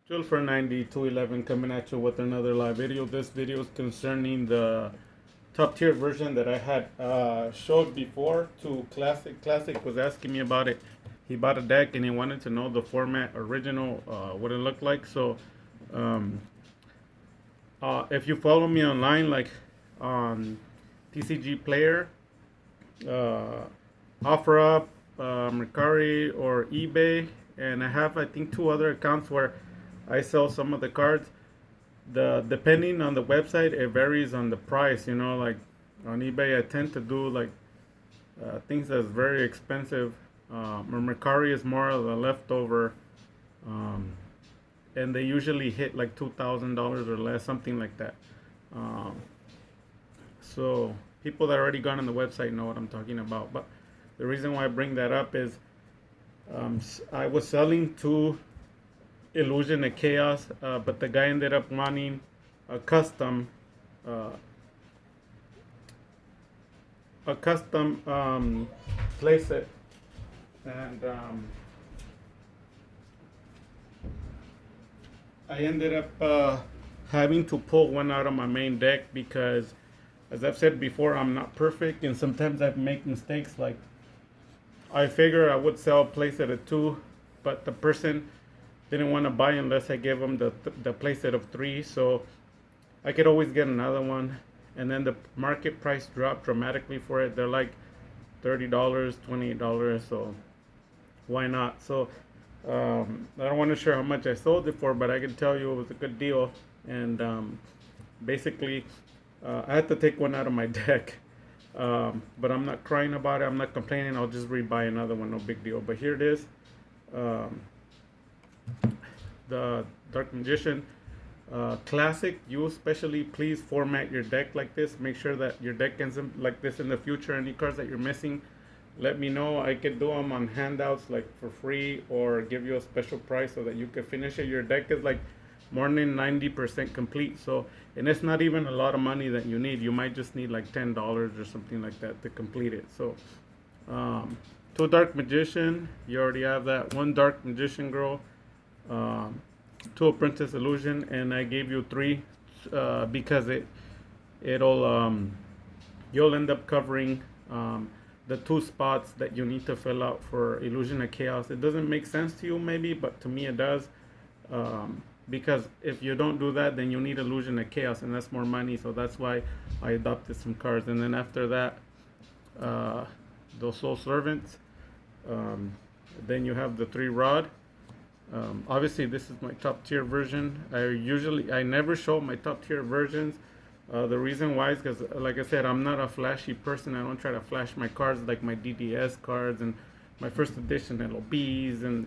For 9211 coming at you with another live video. This video is concerning the top tier version that I had showed before to Classic. Classic was asking me about it. He bought a deck and he wanted to know the format original, what it looked like. So um, if you follow me online, like on TCG Player, uh, OfferUp, Mercari, or eBay, and I have I think two other accounts where I sell some of the cards. The depending on the website, it varies on the price. Like on eBay, I tend to do like things that's very expensive. Mercari is more of the leftover, um, and they usually hit like $2,000 or less, something like that. Um, so people that already gone on the website know what I'm talking about. But the reason why I bring that up is I was selling two Illusion of Chaos, but the guy ended up wanting a custom, uh, playset, and I ended up having to pull one out of my main deck because, as I've said before, I'm not perfect, and sometimes I make mistakes. Like I figure I would sell a playset of two, but the person didn't want to buy unless I gave them the playset of three. So I could always get another one, and then the market price dropped dramatically for it. They're like $30, $28. So why not? So I don't want to share how much I sold it for, but I can tell you it was a good deal. And basically, I had to take one out of my deck. But I'm not crying about it. I'm not complaining. I'll just rebuy another one. No big deal. But here it is. Um, the Dark Magician Classic. You especially, please format your deck like this. Make sure that your deck ends up like this in the future. Any cards that you're missing, let me know. I could do them on handouts like for free, or give you a special price so that you can finish it. Your deck is like more than 90% complete. So, and it's not even a lot of money that you need. You might just need like $10 or something like that to complete it. So um, two Dark Magician, you already have that. One Dark Magician Girl, um, two Princess Illusion, and I gave you three because it'll you'll end up covering the two spots that you need to fill out for Illusion of Chaos. It doesn't make sense to you maybe, but to me it does. Because if you don't do that, then you need Illusion of Chaos, and that's more money. So that's why I adopted some cards. And then after that, uh, those Soul Servants. Um, then you have the three Rod. Obviously, this is my top tier version. I never show my top tier versions. The reason why is because, like I said, I'm not a flashy person. I don't try to flash my cards like my DDS cards and my first edition LOBs and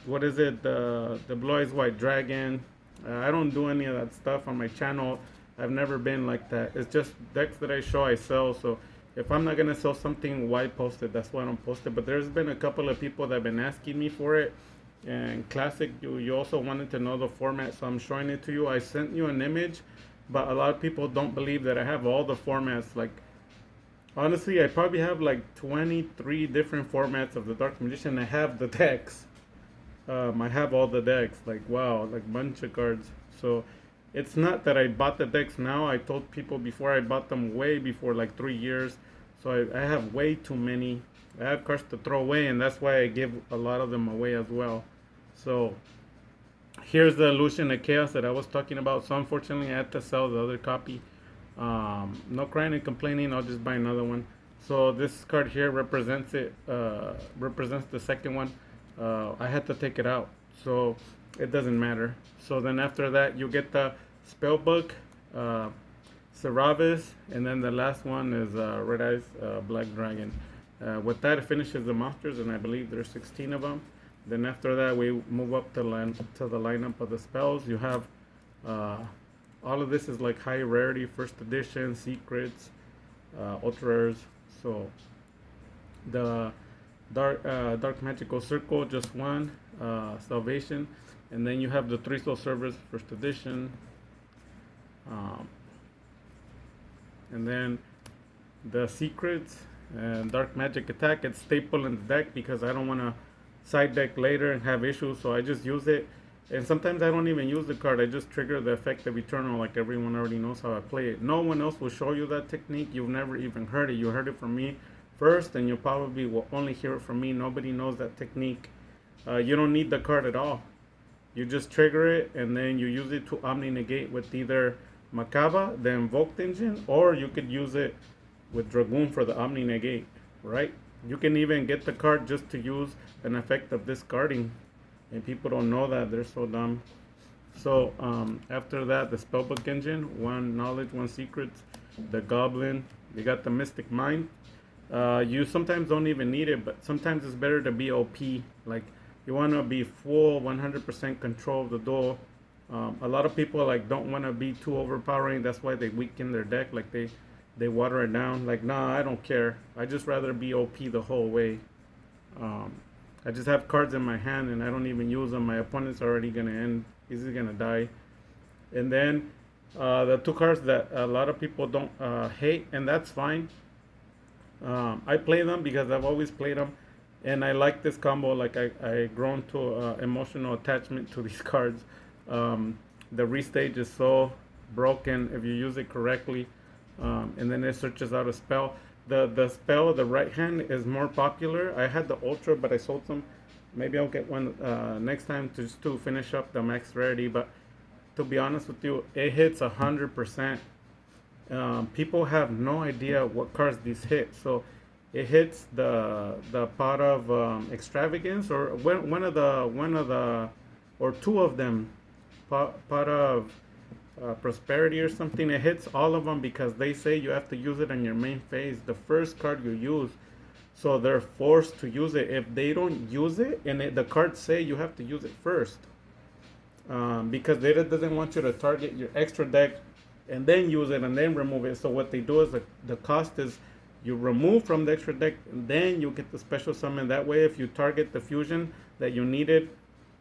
what is it? The Blue Eyes White Dragon. I don't do any of that stuff on my channel. I've never been like that. It's just decks that I show, I sell. So if I'm not gonna sell something, why post it? That's why I don't post it. But there's been a couple of people that have been asking me for it. And Classic, you also wanted to know the format, so I'm showing it to you. I sent you an image, but a lot of people don't believe that I have all the formats. Like honestly, I probably have like 23 different formats of the Dark Magician. I have the decks. I have all the decks. Like wow, like bunch of cards. So it's not that I bought the decks now. I told people before I bought them way before, like 3 years. So I have way too many. I have cards to throw away, and that's why I give a lot of them away as well. So here's the Illusion of Chaos that I was talking about. So unfortunately, I had to sell the other copy. No crying and complaining. I'll just buy another one. So this card here represents it. Represents the second one. I had to take it out, so it doesn't matter. So then after that, you get the Spellbook, uh, Seravis, and then the last one is Red Eyes Black Dragon. With that, it finishes the monsters, and I believe there's 16 of them. Then after that, we move up to the lineup of the spells. You have uh, all of this is like high rarity, first edition, secrets, ultra rares. So the dark magical circle, just one, salvation, and then you have the three soul servers, first edition, um, and then the secrets and dark magic attack. It's staple in the deck because I don't want to side deck later and have issues, so I just use it. And sometimes I don't even use the card. I just trigger the effect of Eternal, like everyone already knows how I play it. No one else will show you that technique. You've never even heard it. You heard it from me first, and you probably will only hear it from me. Nobody knows that technique. You don't need the card at all. You just trigger it, and then you use it to Omni Negate with either Makaba, the Invoked Engine, or you could use it with Dragoon for the Omni Negate, right? You can even get the card just to use an effect of discarding, and people don't know that. They're so dumb. So after that, the Spellbook Engine, one knowledge, one secrets, the Goblin. You got the Mystic Mind. You sometimes don't even need it, but sometimes it's better to be OP. Like you want to be full 100% control of the duel. A lot of people like don't want to be too overpowering. That's why they weaken their deck. Like they water it down. Like nah, I don't care. I just rather be OP the whole way. Um, I just have cards in my hand and I don't even use them. My opponent's already gonna end. He's gonna die. And then the two cards that a lot of people don't hate, and that's fine. I play them because I've always played them, and I like this combo. Like I grown to emotional attachment to these cards. The restage is so broken if you use it correctly, and then it searches out a spell. The spell, the right hand, is more popular. I had the ultra, but I sold some. Maybe I'll get one next time to just to finish up the max rarity. But to be honest with you, it hits 100%. People have no idea what cards these hit. So it hits the pot of extravagance, or one of the or two of them, pot of prosperity or something. It hits all of them because they say you have to use it on your main phase, the first card you use. So they're forced to use it. If they don't use it, and the cards say you have to use it first, because they doesn't want you to target your extra deck and then use it and then remove it. So what they do is the cost is you remove from the extra deck and then you get the special summon. That way, if you target the fusion that you needed,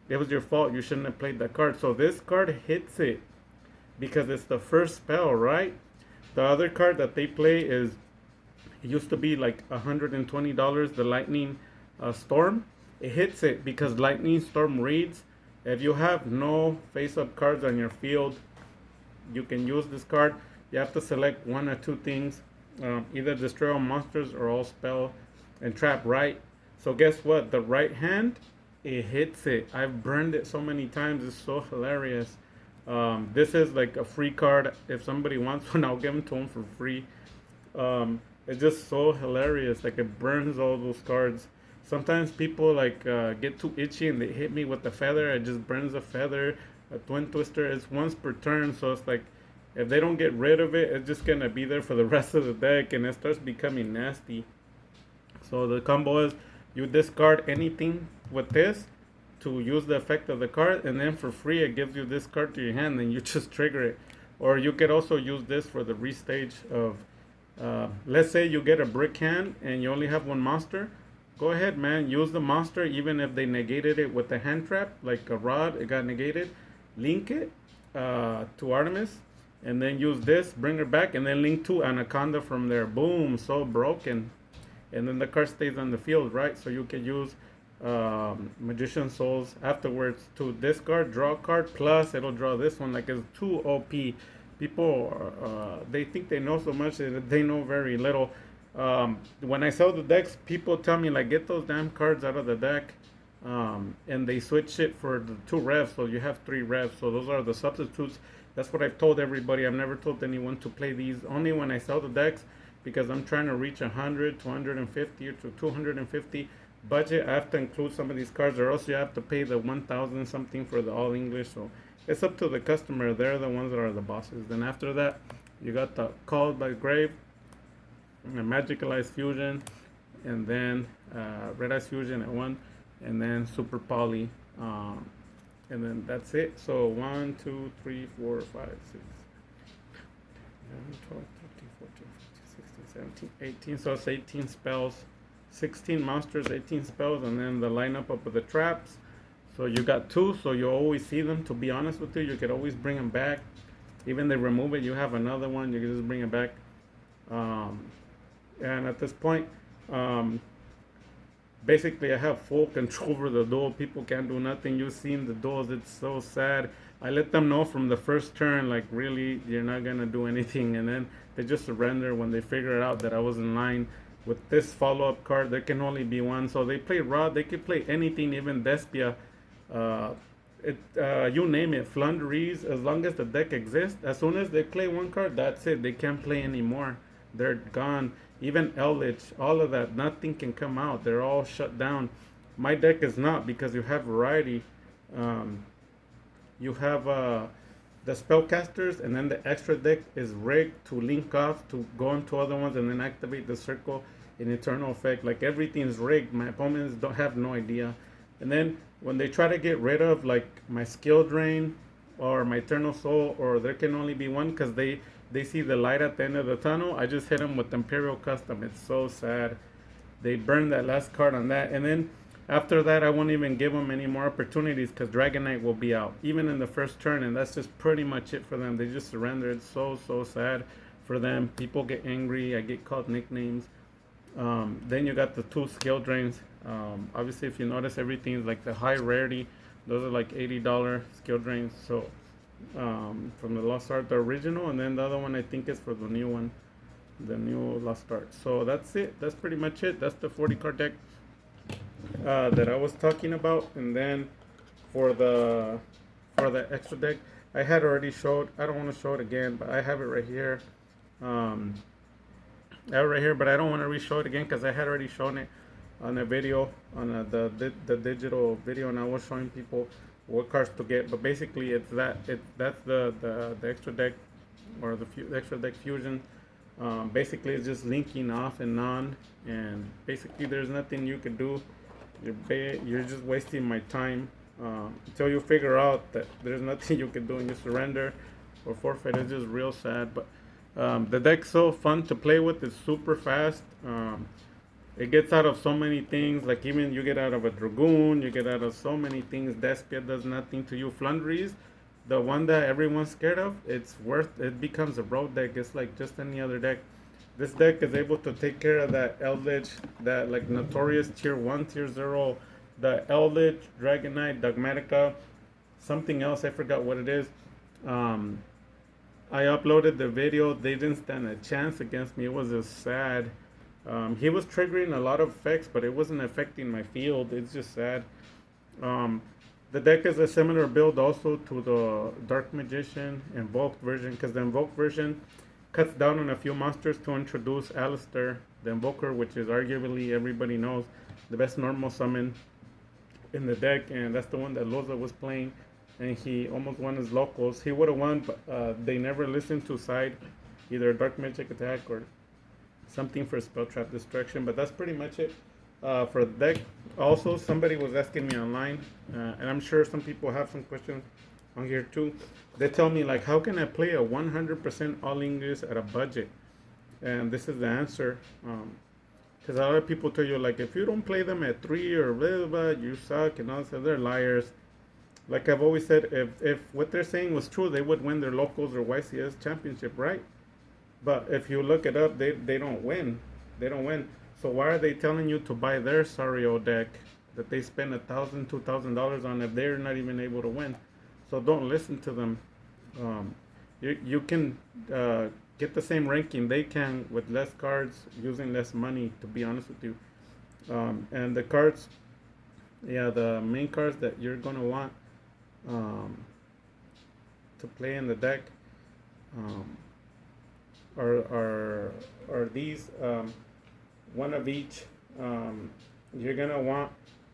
it was your fault. You shouldn't have played that card. So this card hits it because it's the first spell, right? The other card that they play is, it used to be like $120, the Lightning Storm. It hits it because Lightning Storm reads, if you have no face-up cards on your field, you can use this card. You have to select one or two things, either destroy all monsters or all spell and trap right. So guess what? The right hand, it hits it. I've burned it so many times. It's so hilarious. This is like a free card. If somebody wants one, I'll give them to them for free. It's just so hilarious. Like it burns all those cards. Sometimes people like get too itchy and they hit me with the feather. It just burns the feather. A twin twister is once per turn, so it's like if they don't get rid of it, it's just gonna be there for the rest of the deck, and it starts becoming nasty. So the combo is you discard anything with this to use the effect of the card, and then for free it gives you this card to your hand, and you just trigger it. Or you could also use this for the restage of, let's say you get a brick hand and you only have one monster. Go ahead, man. Use the monster, even if they negated it with the hand trap, like a rod, it got negated. Link it to Artemis, and then use this, bring her back, and then link to Anaconda from there. Boom, so broken. And then the card stays on the field, right? So you can use Magician Souls afterwards to discard, draw a card, plus it'll draw this one. Like it's too OP. People, they think they know so much that they know very little. When I sell the decks, people tell me like, get those damn cards out of the deck. And they switch it for the 2 revs, so you have 3 revs. So those are the substitutes. That's what I've told everybody. I've never told anyone to play these only when I sell the decks, because I'm trying to reach 100 to 150 or to 250 budget. I have to include some of these cards, or else you have to pay the 1,000 something for the all English. So it's up to the customer. They're the ones that are the bosses. Then after that, you got the Called by Grave, the Magicalized Fusion, and then Red Eyes Fusion at 1. And then Super Poly, and then that's it. So 1, 2, 3, 4, 5, 6, 11, 12, 13, 14, 15, 16, 17, 18. So it's 18 spells, 16 monsters, 18 spells, and then the lineup up with the traps. So you got 2, so you always see them. To be honest with you, you could always bring them back. Even they remove it, you have another one. You can just bring it back. And at this point, basically I have full control over the duel. People can't do nothing. You've seen the duels. It's so sad. I let them know from the first turn, like, really, you're not gonna do anything, and then they just surrender when they figure out that I was in line. With this follow-up card, there can only be one. So they play Rod. They can play anything, even Despia. Uh, you name it, Flunderies. As long as the deck exists, as soon as they play one card, that's it. They can't play anymore. They're gone. Even Eldritch, all of that, nothing can come out. They're all shut down. My deck is not, because you have variety. Um, you have the spellcasters, and then the extra deck is rigged to link off to go into other ones and then activate the circle in eternal effect. Like, everything's rigged. My opponents don't have no idea. And then when they try to get rid of like my skill drain or my eternal soul, or there can only be one because they see the light at the end of the tunnel, I just hit them with Imperial Custom. It's so sad. They burned that last card on that, and then after that, I won't even give them any more opportunities because Dragon Knight will be out, even in the first turn, and that's just pretty much it for them. They just surrender. It's so sad for them. People get angry. I get called nicknames. Then you got the two skill drains. Obviously, if you notice, everything is like the high rarity. Those are like $80 skill drains. So from the Lost Art, the original, and then the other one I think is for the new one, the new Lost Art. So that's it. That's pretty much it. That's the 40 card deck that I was talking about. And then for the extra deck, I had already showed. I don't want to show it again, but I have it right here. Um, I have it right here, but I don't want to re-show it again because I had already shown it on a video, on the digital video, and I was showing people what cards to get. But basically, that's the extra deck, or the extra deck fusion. Basically, it's just linking off and on, and basically there's nothing you could do. You're just wasting my time until you figure out that there's nothing you can do and you surrender or forfeit. It's just real sad. But the deck's so fun to play with. It's super fast. It gets out of so many things. Like, even you get out of a Dragoon, you get out of so many things. Despia does nothing to you. Flunderies, the one that everyone's scared of, it becomes a road deck. It's like just any other deck. This deck is able to take care of that Eldritch, that like notorious tier 1, tier 0, the Eldritch, Dragon Knight, Dogmatica, something else, I forgot what it is. I uploaded the video. They didn't stand a chance against me. It was just sad. He was triggering a lot of effects, but it wasn't affecting my field. It's just sad. Um, the deck is a similar build also to the Dark Magician Invoked version, because the Invoked version cuts down on a few monsters to introduce Alistair, the Invoker, which is arguably, everybody knows, the best normal summon in the deck, and that's the one that Loza was playing, and he almost won his locals. He would have won, but they never listened to side, either Dark Magic Attack or something for Spell Trap Destruction. But that's pretty much it for the deck. Also, somebody was asking me online, and I'm sure some people have some questions on here too. They tell me, like, how can I play a 100% all English at a budget? And this is the answer. Because a lot of people tell you, like, if you don't play them at 3 or blah, blah, blah, you suck and all that. They're liars. Like I've always said, if what they're saying was true, they would win their locals or YCS championship, right? But if you look it up, they don't win. They don't win. So why are they telling you to buy their Sario deck that they spend $1,000, $2,000 on if they're not even able to win? So don't listen to them. You can get the same ranking they can with less cards, using less money, to be honest with you. And the cards, the main cards that you're going to want to play in the deck are these, one of each. You're going to want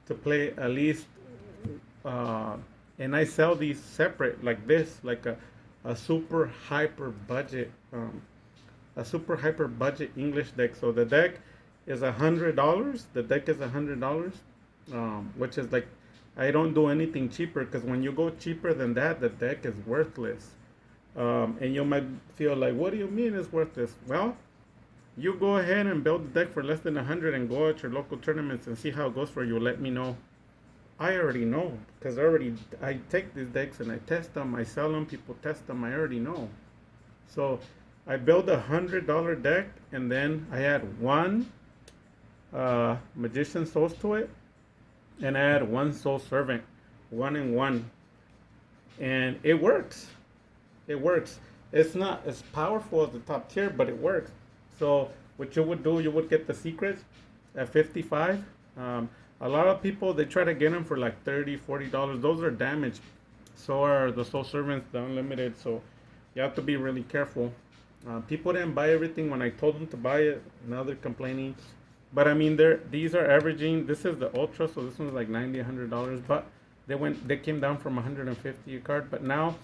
to play at least, and I sell these separate like this, like a super hyper budget English deck. So the deck is $100. The deck is $100, which is like, I don't do anything cheaper, because when you go cheaper than that, the deck is worthless. And you might feel like, what do you mean it's worthless? Well, you go ahead and build the deck for less than 100 and go at your local tournaments and see how it goes for you. Let me know. I already know, because I take these decks and I test them, I sell them, people test them, I already know. So I build $100 deck, and then I add one magician souls to it, and add one soul servant, one and one, and it works. It works. It's not as powerful as the top tier, but it works. So what you would do, you would get the secrets at 55. A lot of people, they try to get them for like 30, $40. Those are damaged. So are the soul servants, the unlimited. So you have to be really careful. People didn't buy everything when I told them to buy it. Now they're complaining. But I mean, these are averaging. This is the ultra, so this one's like 90, $100. But they came down from 150 a card. But now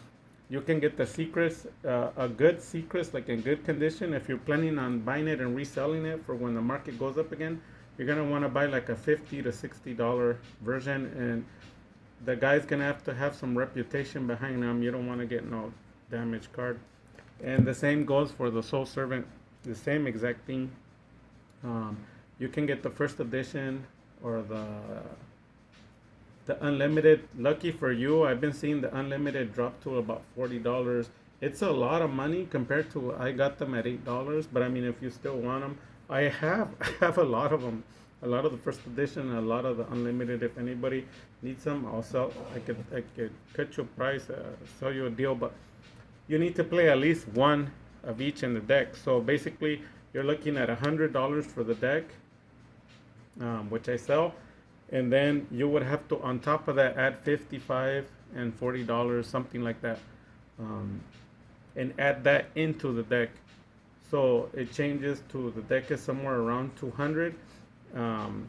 you can get the secrets, a good secrets, like in good condition. If you're planning on buying it and reselling it for when the market goes up again, you're gonna want to buy like a $50 to $60 version, and the guy's gonna have to have some reputation behind him. You don't want to get no damaged card. And the same goes for the Soul Servant, the same exact thing. Um, you can get the first edition or the unlimited. Lucky for you, I've been seeing the unlimited drop to about $40. It's a lot of money compared to I got them at $8. But I mean, if you still want them, I have I have a lot of them, a lot of the first edition, a lot of the unlimited. If anybody needs some, I'll sell. I could cut you a price, sell you a deal. But you need to play at least one of each in the deck. So basically, you're looking at $100 for the deck, which I sell, and then you would have to, on top of that, add 55 and $40, something like that, um, and add that into the deck. So it changes to the deck is somewhere around 200. Um,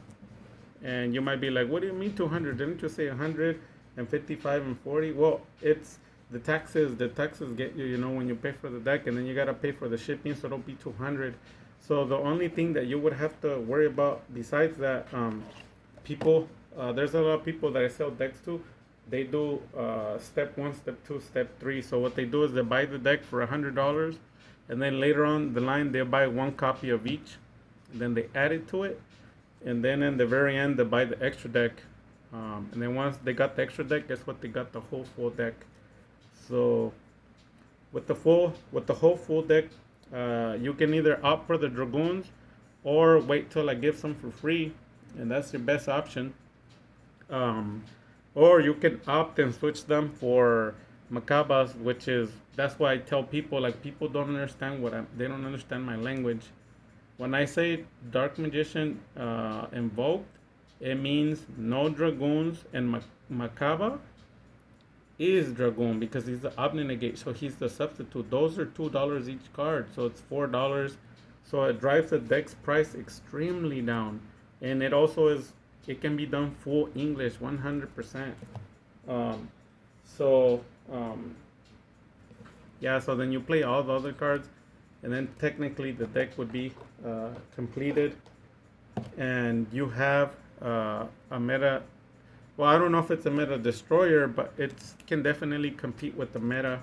and you might be like, what do you mean 200? Didn't you say 155 and 40? Well, it's the taxes. The taxes get you, when you pay for the deck, and then you gotta pay for the shipping, so it'll be 200. So the only thing that you would have to worry about besides that, people, there's a lot of people that I sell decks to. They do step one, step two, step three. So what they do is they buy the deck for $100, and then later on the line they buy one copy of each, and then they add it to it, and then in the very end they buy the extra deck, and then once they got the extra deck, guess what? They got the whole full deck. So with the whole full deck, you can either opt for the dragoons or wait till I give some for free, and that's your best option. Um, or you can opt and switch them for Macabas, which is that's why I tell people, like, people don't understand they don't understand my language. When I say Dark Magician invoked, it means no dragoons, and Macaba is dragoon because he's the Obnegate, so he's the substitute. Those are $2 each card, so it's $4. So it drives the deck's price extremely down, and it also it can be done full English, 100%. Um, so yeah, so then you play all the other cards, and then technically the deck would be completed, and you have a meta. Well, I don't know if it's a meta destroyer, but it can definitely compete with the meta.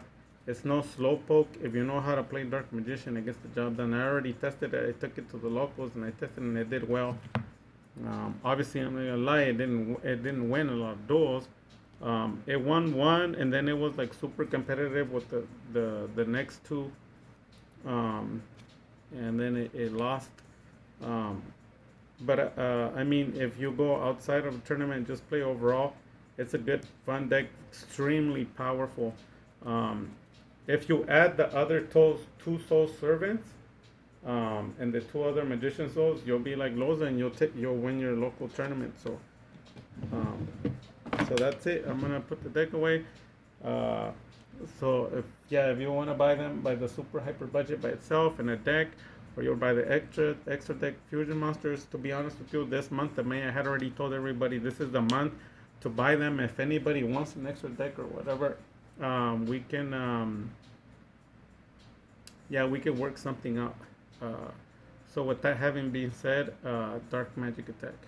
It's no slowpoke. If you know how to play Dark Magician, it gets the job done. I already tested it. I took it to the locals and I tested it and it did well. Obviously, I'm not gonna lie, it didn't win a lot of duels. It won one, and then it was like super competitive with the next two, um, and then it lost. Um, but I mean, if you go outside of the tournament and just play overall, it's a good, fun deck, extremely powerful. Um, if you add the other two soul servants, and the two other magician souls, you'll be like Loza, and you'll win your local tournament. Um, so that's it. I'm gonna put the deck away. Uh, so if you want to buy them, buy the super hyper budget by itself in a deck, or you'll buy the extra deck fusion monsters. To be honest with you, this month of May, I had already told everybody this is the month to buy them. If anybody wants an extra deck or whatever, we can we can work something out. So with that having been said, Dark Magic Attack.